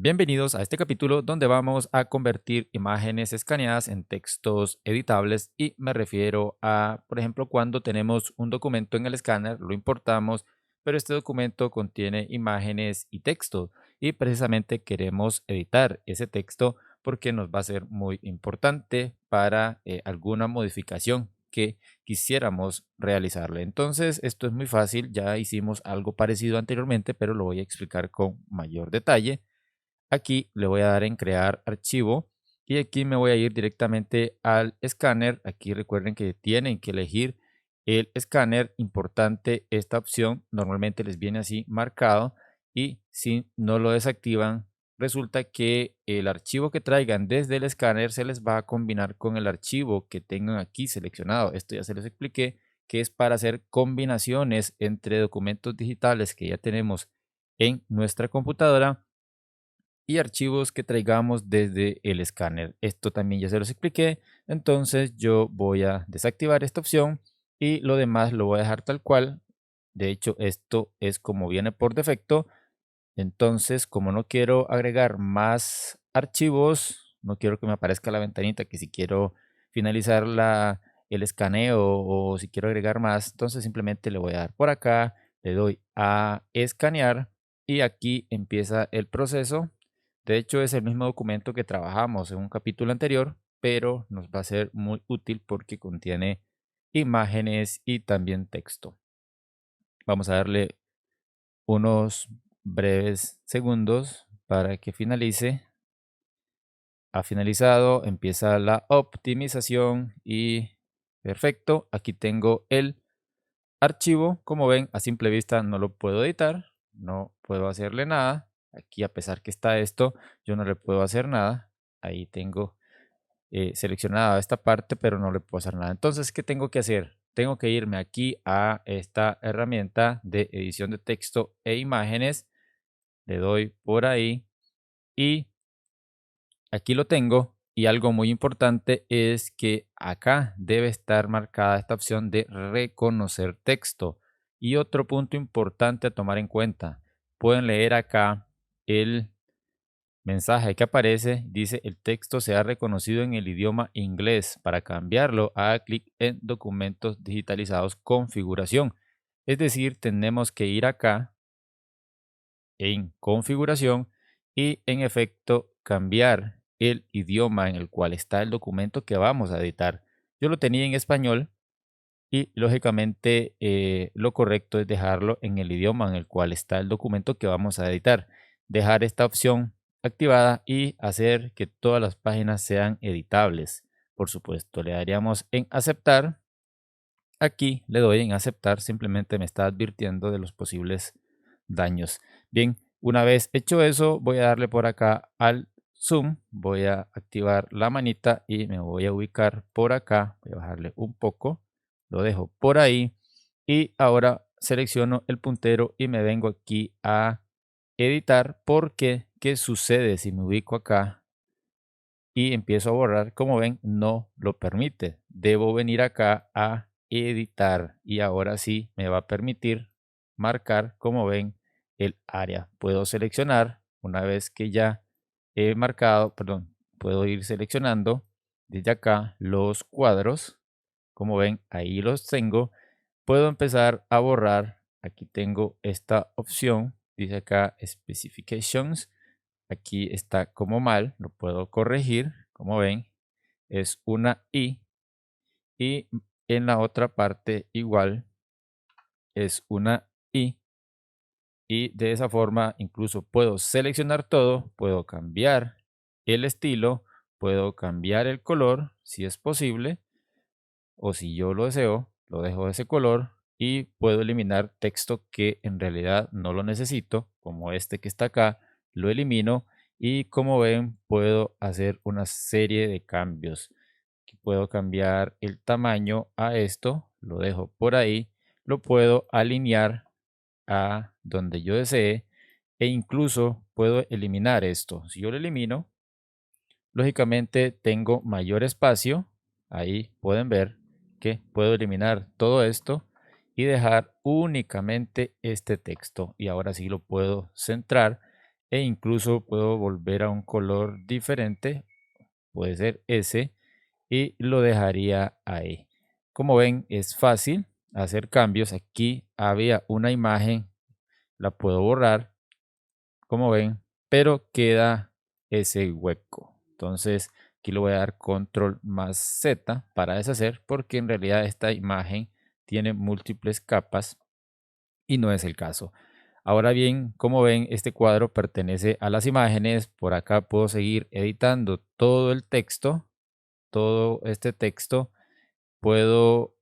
Bienvenidos a este capítulo donde vamos a convertir imágenes escaneadas en textos editables y me refiero a, por ejemplo, cuando tenemos un documento en el escáner, lo importamos, pero este documento contiene imágenes y texto y precisamente queremos editar ese texto porque nos va a ser muy importante para alguna modificación que quisiéramos realizarle. Entonces, esto es muy fácil, ya hicimos algo parecido anteriormente, pero lo voy a explicar con mayor detalle. Aquí le voy a dar en crear archivo y aquí me voy a ir directamente al escáner. Aquí recuerden que tienen que elegir el escáner. Importante esta opción. Normalmente les viene así marcado y si no lo desactivan, resulta que el archivo que traigan desde el escáner se les va a combinar con el archivo que tengan aquí seleccionado. Esto ya se les expliqué, que es para hacer combinaciones entre documentos digitales que ya tenemos en nuestra computadora y archivos que traigamos desde el escáner. Esto también ya se los expliqué, entonces yo voy a desactivar esta opción y lo demás lo voy a dejar tal cual. De hecho, esto es como viene por defecto. Entonces, como no quiero agregar más archivos, no quiero que me aparezca la ventanita que si quiero finalizar el escaneo o si quiero agregar más, entonces simplemente le voy a dar por acá, le doy a escanear y aquí empieza el proceso. De hecho, es el mismo documento que trabajamos en un capítulo anterior, pero nos va a ser muy útil porque contiene imágenes y también texto. Vamos a darle unos breves segundos para que finalice. Ha finalizado, empieza la optimización y perfecto. Aquí tengo el archivo. Como ven, a simple vista no lo puedo editar, no puedo hacerle nada. Aquí, a pesar que está esto, yo no le puedo hacer nada. Ahí tengo seleccionada esta parte, pero no le puedo hacer nada. Entonces, ¿qué tengo que hacer? Tengo que irme aquí a esta herramienta de edición de texto e imágenes. Le doy por ahí y aquí lo tengo. Y algo muy importante es que acá debe estar marcada esta opción de reconocer texto. Y otro punto importante a tomar en cuenta, pueden leer acá el mensaje que aparece, dice el texto se ha reconocido en el idioma inglés. Para cambiarlo, haga clic en documentos digitalizados, configuración. Es decir, tenemos que ir acá en configuración y en efecto cambiar el idioma en el cual está el documento que vamos a editar. Yo lo tenía en español y lógicamente lo correcto es dejarlo en el idioma en el cual está el documento que vamos a editar. Dejar esta opción activada y hacer que todas las páginas sean editables. Por supuesto, le daríamos en aceptar. Aquí le doy en aceptar, simplemente me está advirtiendo de los posibles daños. Bien, una vez hecho eso, voy a darle por acá al zoom, voy a activar la manita y me voy a ubicar por acá, voy a bajarle un poco, lo dejo por ahí y ahora selecciono el puntero y me vengo aquí a editar porque, ¿qué sucede si me ubico acá y empiezo a borrar? Como ven, no lo permite. Debo venir acá a editar y ahora sí me va a permitir marcar, como ven, el área. Puedo seleccionar una vez que ya he marcado, perdón, puedo ir seleccionando desde acá los cuadros. Como ven, ahí los tengo. Puedo empezar a borrar. Aquí tengo esta opción. Dice acá Specifications. Aquí está como mal, lo puedo corregir, como ven, es una I y en la otra parte igual es una I y de esa forma incluso puedo seleccionar todo, puedo cambiar el estilo, puedo cambiar el color si es posible o si yo lo deseo, lo dejo de ese color y puedo eliminar texto que en realidad no lo necesito, como este que está acá, lo elimino y como ven puedo hacer una serie de cambios. Aquí puedo cambiar el tamaño a esto, lo dejo por ahí, lo puedo alinear a donde yo desee e incluso puedo eliminar esto. Si yo lo elimino, lógicamente tengo mayor espacio. Ahí pueden ver que puedo eliminar todo esto y dejar únicamente este texto. Y ahora sí lo puedo centrar e incluso puedo volver a un color diferente, puede ser ese, y lo dejaría ahí. Como ven, es fácil hacer cambios. Aquí había una imagen, la puedo borrar, como ven, pero queda ese hueco. Entonces, aquí le voy a dar control más Z para deshacer, porque en realidad esta imagen tiene múltiples capas y no es el caso. Ahora bien, como ven, este cuadro pertenece a las imágenes. Por acá puedo seguir editando todo el texto, todo este texto. Puedo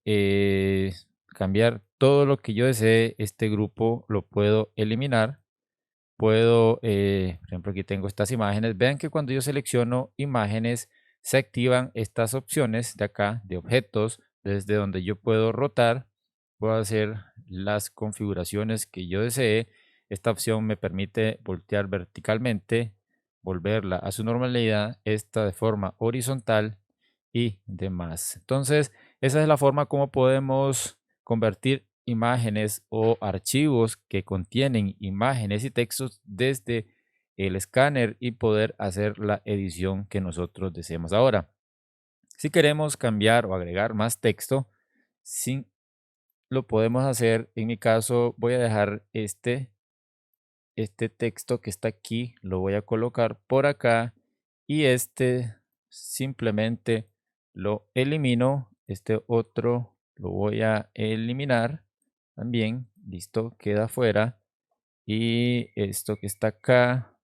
cambiar todo lo que yo desee. Este grupo lo puedo eliminar. Puedo, por ejemplo, aquí tengo estas imágenes. Vean que cuando yo selecciono imágenes, se activan estas opciones de acá, de objetos, desde donde yo puedo rotar, puedo hacer las configuraciones que yo desee. Esta opción me permite voltear verticalmente, volverla a su normalidad, esta de forma horizontal y demás. Entonces, esa es la forma como podemos convertir imágenes o archivos que contienen imágenes y textos desde el escáner y poder hacer la edición que nosotros deseemos. Ahora, si queremos cambiar o agregar más texto, sí lo podemos hacer. En mi caso, voy a dejar este texto que está aquí, lo voy a colocar por acá y este simplemente lo elimino. Este otro lo voy a eliminar también. Listo, queda fuera. Y esto que está acá,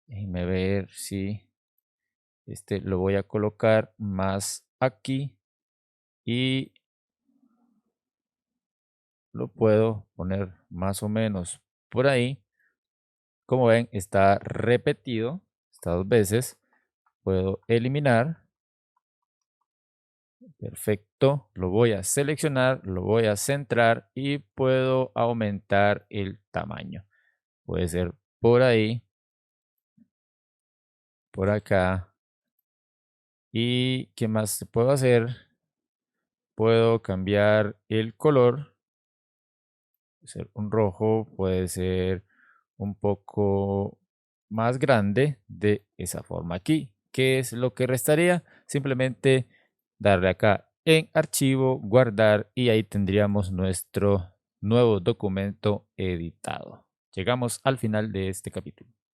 déjenme ver si este lo voy a colocar más aquí y lo puedo poner más o menos por ahí. Como ven, está repetido, está dos veces. Puedo eliminar. Perfecto. Lo voy a seleccionar, lo voy a centrar y puedo aumentar el tamaño. Puede ser por ahí, por acá. ¿Y qué más puedo hacer? Puedo cambiar el color. Puede ser un rojo, puede ser un poco más grande de esa forma aquí. ¿Qué es lo que restaría? Simplemente darle acá en archivo, guardar y ahí tendríamos nuestro nuevo documento editado. Llegamos al final de este capítulo.